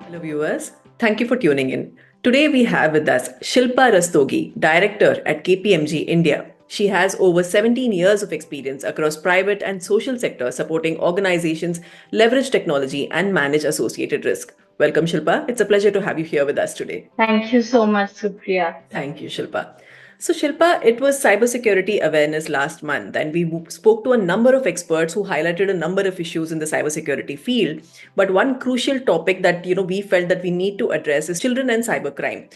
Hello, viewers. Thank you for tuning in. Today we have with us Shilpa Rastogi, Director at KPMG India. She has over 17 years of experience across private and social sectors supporting organizations leverage technology and manage associated risk. Welcome, Shilpa. It's a pleasure to have you here with us today. Thank you so much, Supriya. Thank you, Shilpa. So, Shilpa, it was Cybersecurity Awareness last month, and we spoke to a number of experts who highlighted a number of issues in the cybersecurity field. But one crucial topic that we felt that we need to address is children and cybercrime.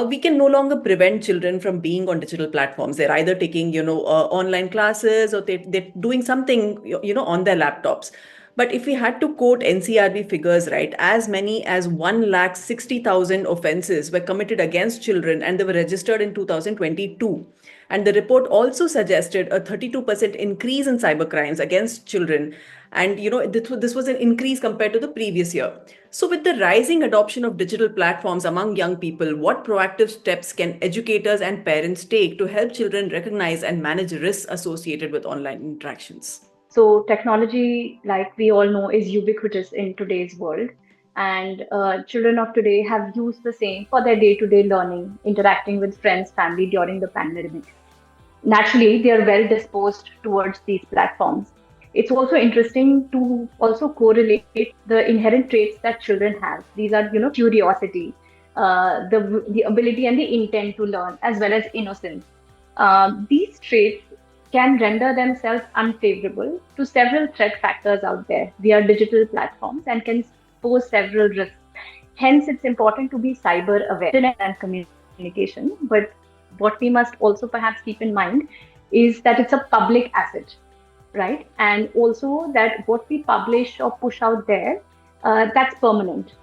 We can no longer prevent children from being on digital platforms. They're either taking online classes or they're doing something on their laptops. But if we had to quote NCRB figures, right, as many as 1,60,000 offences were committed against children and they were registered in 2022. And the report also suggested a 32% increase in cybercrimes against children. And this was an increase compared to the previous year. So with the rising adoption of digital platforms among young people, what proactive steps can educators and parents take to help children recognize and manage risks associated with online interactions? So, technology, like we all know, is ubiquitous in today's world. And children of today have used the same for their day to day learning, interacting with friends, family during the pandemic. Naturally, they are well disposed towards these platforms. It's also interesting to also correlate the inherent traits that children have. These are, curiosity, the ability and the intent to learn, as well as innocence. These traits can render themselves unfavorable to several threat factors out there via digital platforms and can pose several risks. Hence, it's important to be cyber aware and communication. But what we must also perhaps keep in mind is that it's a public asset, right? And also that what we publish or push out there, that's permanent,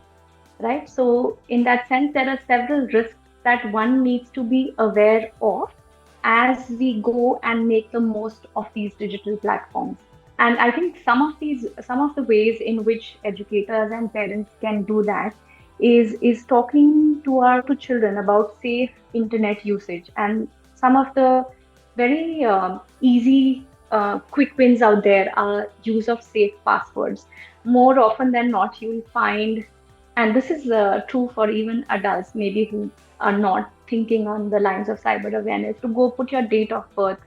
right? So, in that sense, there are several risks that one needs to be aware of as we go and make the most of these digital platforms. And I think some of the ways in which educators and parents can do that is talking to our to children about safe internet usage and some of the very easy quick wins out there are use of safe passwords. More often than not, you'll find, and this is true for even adults, maybe who are not thinking on the lines of cyber awareness, to go put your date of birth,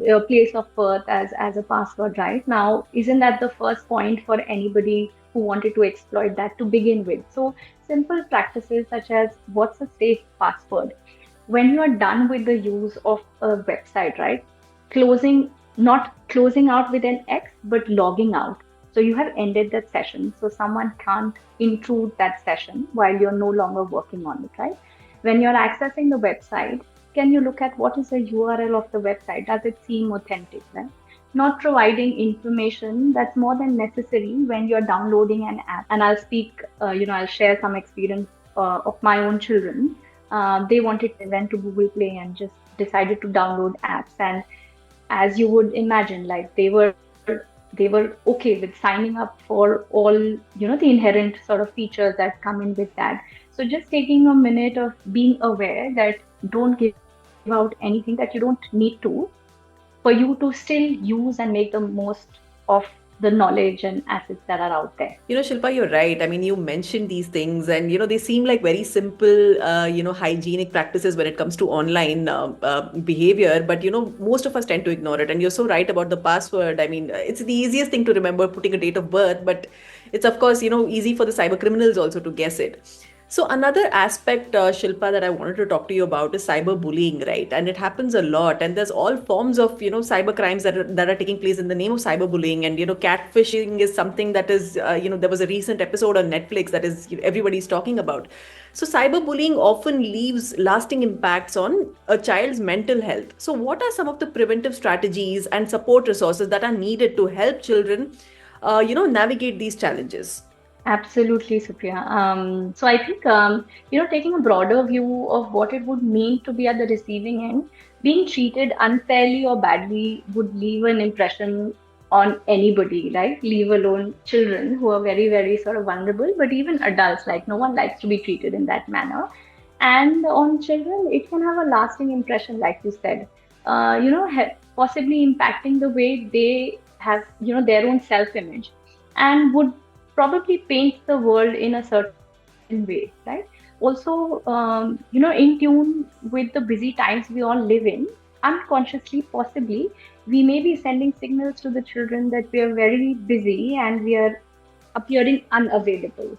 your place of birth as a password right now. Isn't that the first point for anybody who wanted to exploit that to begin with? So simple practices such as what's a safe password? When you are done with the use of a website, right? Closing, not closing out with an X, but logging out. So you have ended that session. So someone can't intrude that session while you're no longer working on it, right? When you're accessing the website, can you look at what is the URL of the website? Does it seem authentic, right? Not providing information that's more than necessary when you're downloading an app. And I'll speak, I'll share some experience of my own children. They went to Google Play and just decided to download apps. And as you would imagine, like they were okay with signing up for all the inherent sort of features that come in with that. So just taking a minute of being aware that don't give out anything that you don't need to, for you to still use and make the most of the knowledge and assets that are out there. Shilpa, you're right. I mean, you mentioned these things, and they seem like very simple, hygienic practices when it comes to online behavior. But most of us tend to ignore it. And you're so right about the password. I mean, it's the easiest thing to remember, putting a date of birth, but it's of course easy for the cyber criminals also to guess it. So another aspect, Shilpa, that I wanted to talk to you about is cyberbullying, right? And it happens a lot, and there's all forms of cyber crimes that are taking place in the name of cyberbullying, and catfishing is something that is there was a recent episode on Netflix that is everybody's talking about. So cyberbullying often leaves lasting impacts on a child's mental health. So what are some of the preventive strategies and support resources that are needed to help children, navigate these challenges? Absolutely, Supriya. So I think taking a broader view of what it would mean to be at the receiving end, being treated unfairly or badly would leave an impression on anybody, right? Leave alone children who are very, very sort of vulnerable, but even adults, like no one likes to be treated in that manner. And on children, it can have a lasting impression, like you said, possibly impacting the way they have, their own self-image, and would probably paints the world in a certain way, right? Also, in tune with the busy times we all live in, unconsciously, possibly, we may be sending signals to the children that we are very busy and we are appearing unavailable,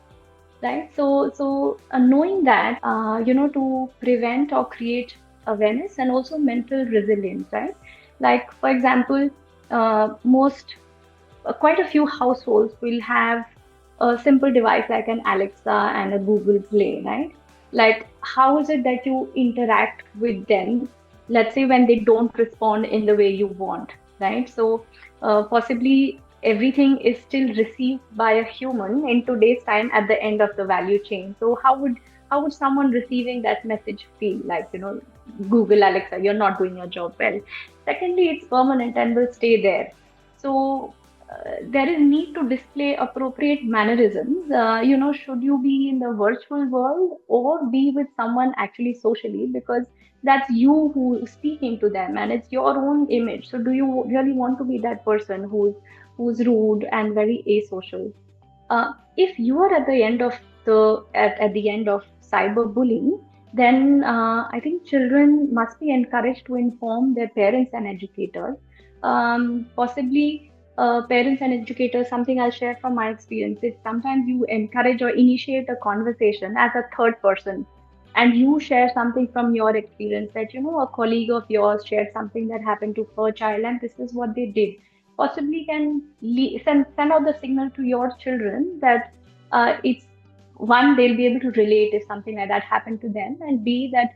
right? So knowing that, to prevent or create awareness and also mental resilience, right? Like, for example, most quite a few households will have a simple device like an Alexa and a Google Play, right? Like, how is it that you interact with them, let's say when they don't respond in the way you want, right? So, possibly everything is still received by a human in today's time at the end of the value chain. So, how would someone receiving that message feel? Like, Google, Alexa, you're not doing your job well. Secondly, it's permanent and will stay there. So there is need to display appropriate mannerisms. Should you be in the virtual world or be with someone actually socially, because that's you who is speaking to them and it's your own image. So do you really want to be that person who's rude and very asocial? If you are at the end of at the end of cyberbullying, then I think children must be encouraged to inform their parents and educators. Possibly, parents and educators. Something I'll share from my experience is sometimes you encourage or initiate a conversation as a third person, and you share something from your experience that a colleague of yours shared something that happened to her child, and this is what they did. Possibly can send out the signal to your children that it's one, they'll be able to relate if something like that happened to them, and b, that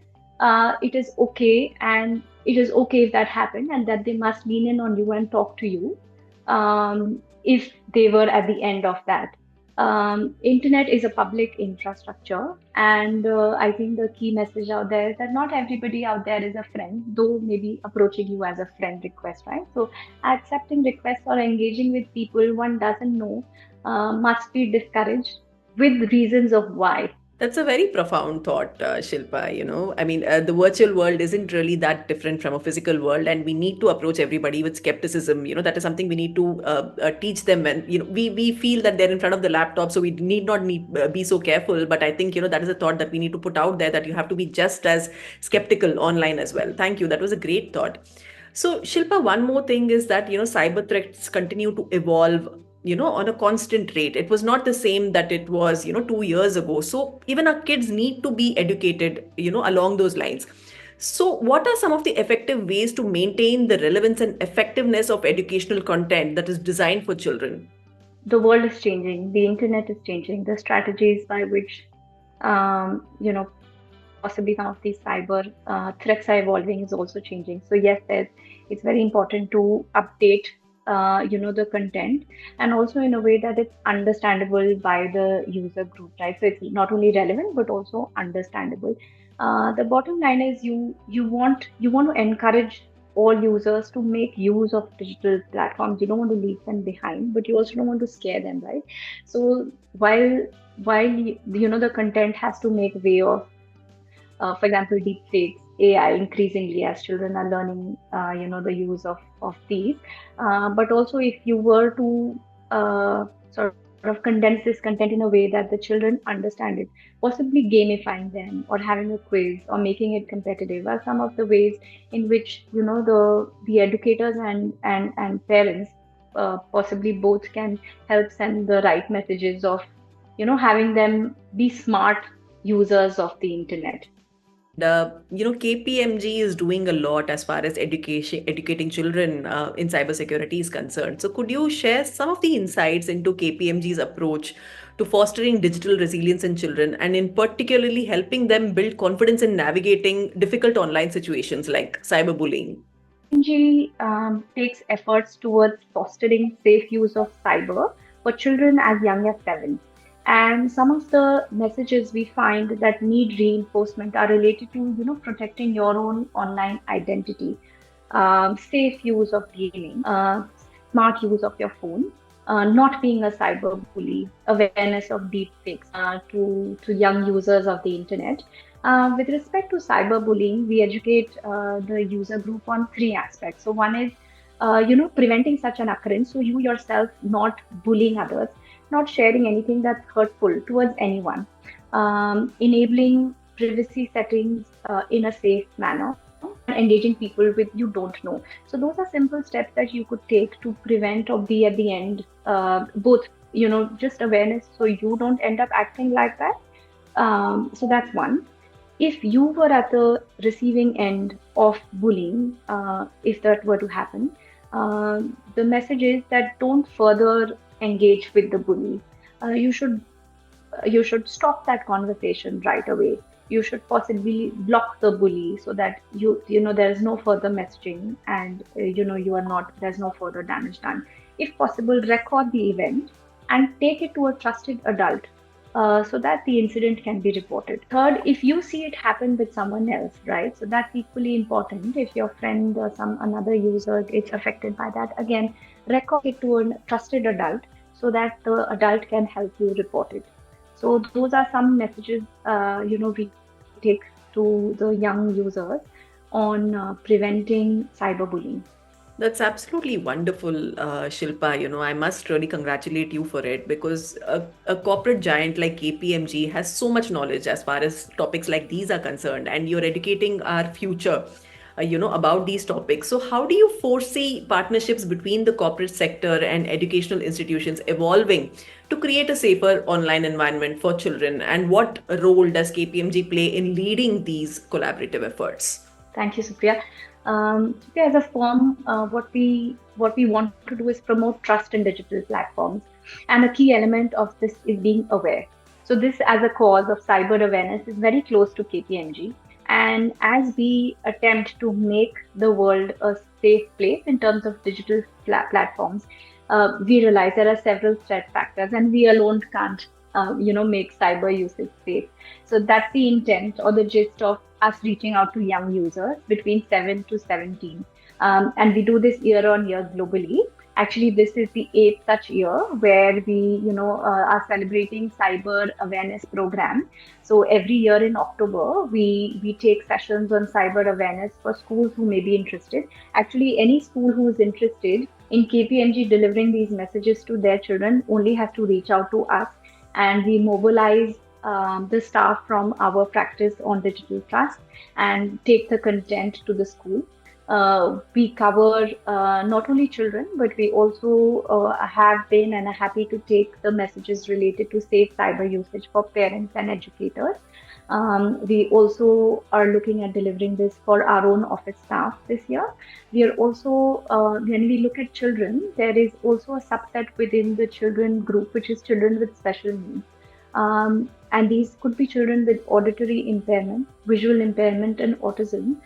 it is okay, and it is okay if that happened, and that they must lean in on you and talk to you if they were at the end of that. Internet is a public infrastructure, and I think the key message out there is that not everybody out there is a friend, though maybe approaching you as a friend request, right? So accepting requests or engaging with people one doesn't know must be discouraged with reasons of why. That's a very profound thought, Shilpa. I mean, the virtual world isn't really that different from a physical world, and we need to approach everybody with skepticism. That is something we need to teach them. And we feel that they're in front of the laptop, so we need not be so careful. But I think that is a thought that we need to put out there, that you have to be just as skeptical online as well. Thank you. That was a great thought. So, Shilpa, one more thing is that, cyber threats continue to evolve, on a constant rate. It was not the same that it was, 2 years ago. So, even our kids need to be educated, along those lines. So, what are some of the effective ways to maintain the relevance and effectiveness of educational content that is designed for children? The world is changing, the internet is changing, the strategies by which possibly some of these cyber threats are evolving is also changing. So yes, it's very important to update the content, and also in a way that it's understandable by the user group, right? So it's not only relevant but also understandable. The bottom line is you want to encourage all users to make use of digital platforms. You don't want to leave them behind, but you also don't want to scare them, right? So while the content has to make way of, for example, deepfakes, AI increasingly as children are learning, the use of these. But also, if you were to sort of condense this content in a way that the children understand it, possibly gamifying them or having a quiz or making it competitive are some of the ways in which the educators and parents, possibly both, can help send the right messages of having them be smart users of the internet. And KPMG is doing a lot as far as educating children in cybersecurity is concerned. So, could you share some of the insights into KPMG's approach to fostering digital resilience in children, and in particularly helping them build confidence in navigating difficult online situations like cyberbullying? KPMG takes efforts towards fostering safe use of cyber for children as young as 7. And some of the messages we find that need reinforcement are related to, protecting your own online identity, safe use of gaming, smart use of your phone, not being a cyber bully, awareness of deep fakes to young users of the internet. With respect to cyberbullying, we educate the user group on three aspects. So one is, preventing such an occurrence, so you yourself not bullying others. not sharing anything that's hurtful towards anyone, enabling privacy settings in a safe manner, and engaging people with you don't know. So those are simple steps that you could take to prevent or be at the end, both, just awareness so you don't end up acting like that. So that's one. If you were at the receiving end of bullying, if that were to happen, the message is that don't further engage with the bully. You should stop that conversation right away. You should possibly block the bully so that there is no further messaging, and you are not there's no further damage done. If possible, record the event and take it to a trusted adult, so that the incident can be reported. Third, if you see it happen with someone else, right? So that's equally important. If your friend or some another user gets affected by that, again, record it to a trusted adult so that the adult can help you report it. So those are some messages, we take to the young users on preventing cyberbullying. That's absolutely wonderful, Shilpa. I must really congratulate you for it, because a corporate giant like KPMG has so much knowledge as far as topics like these are concerned, and you're educating our future, about these topics. So, how do you foresee partnerships between the corporate sector and educational institutions evolving to create a safer online environment for children? And what role does KPMG play in leading these collaborative efforts? Thank you, Supriya. Supriya, as a firm, what we want to do is promote trust in digital platforms, and a key element of this is being aware. So this, as a cause of cyber awareness, is very close to KPMG. And as we attempt to make the world a safe place in terms of digital platforms, we realize there are several threat factors, and we alone can't, make cyber usage safe. So that's the intent or the gist of us reaching out to young users between 7 to 17. And we do this year on year globally. Actually, this is the eighth such year where we, are celebrating cyber awareness program. So every year in October, we take sessions on cyber awareness for schools who may be interested. Actually, any school who is interested in KPMG delivering these messages to their children only has to reach out to us, and we mobilize the staff from our practice on digital trust and take the content to the school. We cover not only children, but we also have been and are happy to take the messages related to safe cyber usage for parents and educators. We also are looking at delivering this for our own office staff this year. We are also, when we look at children, there is also a subset within the children group, which is children with special needs. And these could be children with auditory impairment, visual impairment, and autism.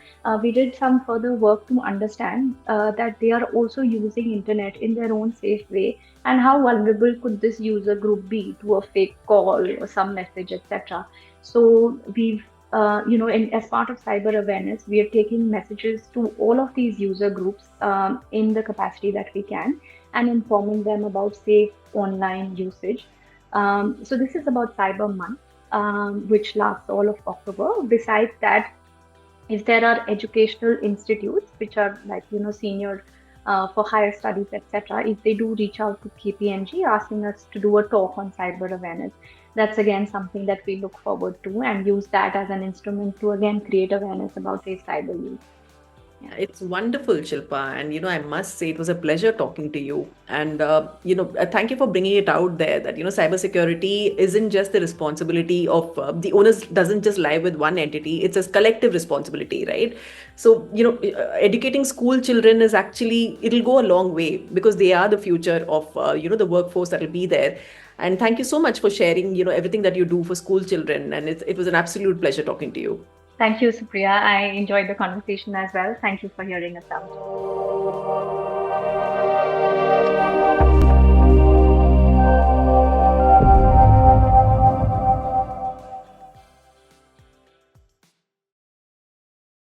We did some further work to understand that they are also using internet in their own safe way, and how vulnerable could this user group be to a fake call or some message, etc. So we've, as part of cyber awareness, we are taking messages to all of these user groups in the capacity that we can, and informing them about safe online usage. So this is about Cyber Month, which lasts all of October. Besides that, if there are educational institutes which are like, senior for higher studies, etc., if they do reach out to KPMG asking us to do a talk on cyber awareness, that's again something that we look forward to and use that as an instrument to again create awareness about safe cyber use. Yeah. It's wonderful, Shilpa. And, I must say it was a pleasure talking to you. And, thank you for bringing it out there that, cybersecurity isn't just the responsibility of the owners, doesn't just lie with one entity. It's a collective responsibility, right? So, educating school children is actually, it'll go a long way, because they are the future of, the workforce that will be there. And thank you so much for sharing, everything that you do for school children. And it was an absolute pleasure talking to you. Thank you, Supriya. I enjoyed the conversation as well. Thank you for hearing us out.